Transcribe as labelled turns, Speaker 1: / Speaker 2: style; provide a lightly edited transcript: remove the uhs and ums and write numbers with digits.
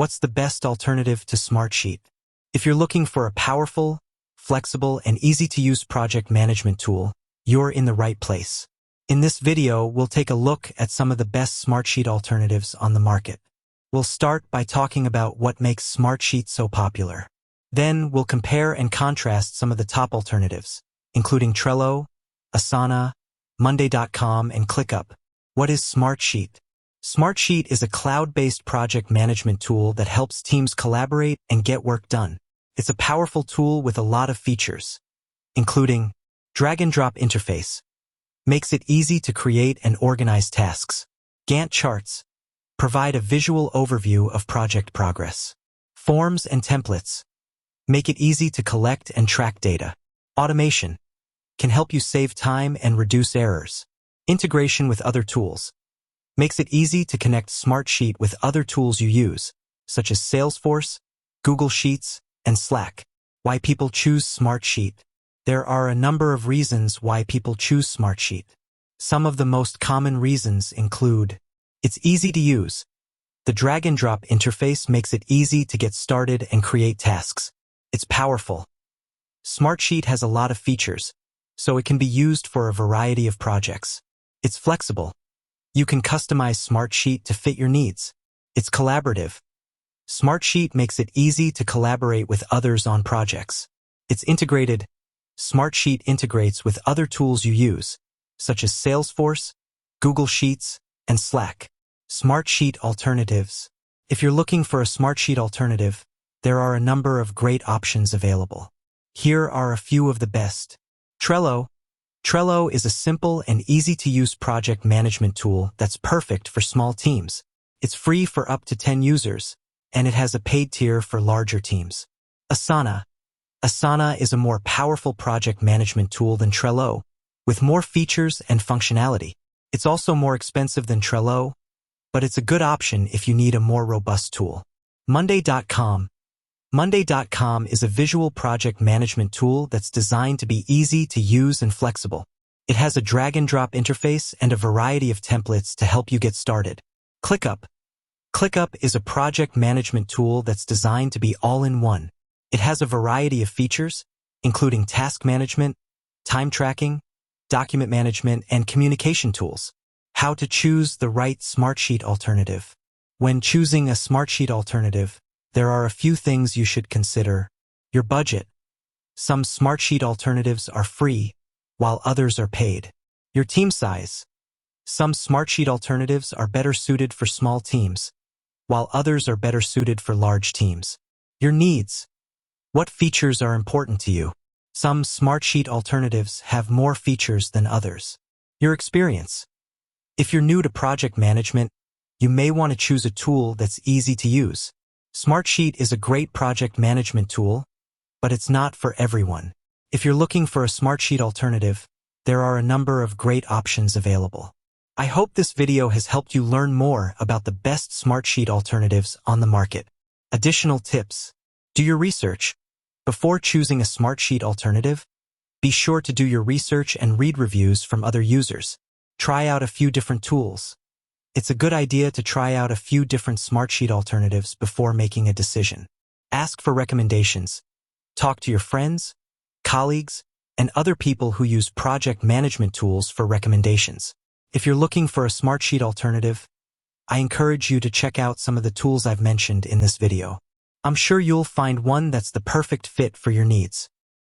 Speaker 1: What's the best alternative to Smartsheet? If you're looking for a powerful, flexible, and easy-to-use project management tool, you're in the right place. In this video, we'll take a look at some of the best Smartsheet alternatives on the market. We'll start by talking about what makes Smartsheet so popular. Then we'll compare and contrast some of the top alternatives, including Trello, Asana, Monday.com, and ClickUp. What is Smartsheet? Smartsheet is a cloud-based project management tool that helps teams collaborate and get work done. It's a powerful tool with a lot of features, including drag-and-drop interface, makes it easy to create and organize tasks. Gantt charts, provide a visual overview of project progress. Forms and templates, make it easy to collect and track data. Automation, can help you save time and reduce errors. Integration with other tools, makes it easy to connect Smartsheet with other tools you use, such as Salesforce, Google Sheets, and Slack. Why people choose Smartsheet? There are a number of reasons why people choose Smartsheet. Some of the most common reasons include: it's easy to use. The drag-and-drop interface makes it easy to get started and create tasks. It's powerful. Smartsheet has a lot of features, so it can be used for a variety of projects. It's flexible. You can customize Smartsheet to fit your needs. It's collaborative. Smartsheet makes it easy to collaborate with others on projects. It's integrated. Smartsheet integrates with other tools you use, such as Salesforce, Google Sheets, and Slack. Smartsheet alternatives. If you're looking for a Smartsheet alternative, there are a number of great options available. Here are a few of the best. Trello. Trello is a simple and easy-to-use project management tool that's perfect for small teams. It's free for up to 10 users, and it has a paid tier for larger teams. Asana. Asana is a more powerful project management tool than Trello, with more features and functionality. It's also more expensive than Trello, but it's a good option if you need a more robust tool. Monday.com. Monday.com is a visual project management tool that's designed to be easy to use and flexible. It has a drag-and-drop interface and a variety of templates to help you get started. ClickUp. ClickUp is a project management tool that's designed to be all-in-one. It has a variety of features, including task management, time tracking, document management, and communication tools. How to choose the right Smartsheet alternative. When choosing a Smartsheet alternative, there are a few things you should consider. Your budget. Some Smartsheet alternatives are free, while others are paid. Your team size. Some Smartsheet alternatives are better suited for small teams, while others are better suited for large teams. Your needs. What features are important to you? Some Smartsheet alternatives have more features than others. Your experience. If you're new to project management, you may want to choose a tool that's easy to use. Smartsheet is a great project management tool, but it's not for everyone. If you're looking for a Smartsheet alternative, there are a number of great options available. I hope this video has helped you learn more about the best Smartsheet alternatives on the market. Additional tips. Do your research. Before choosing a Smartsheet alternative, be sure to do your research and read reviews from other users. Try out a few different tools. It's a good idea to try out a few different Smartsheet alternatives before making a decision. Ask for recommendations. Talk to your friends, colleagues, and other people who use project management tools for recommendations. If you're looking for a Smartsheet alternative, I encourage you to check out some of the tools I've mentioned in this video. I'm sure you'll find one that's the perfect fit for your needs.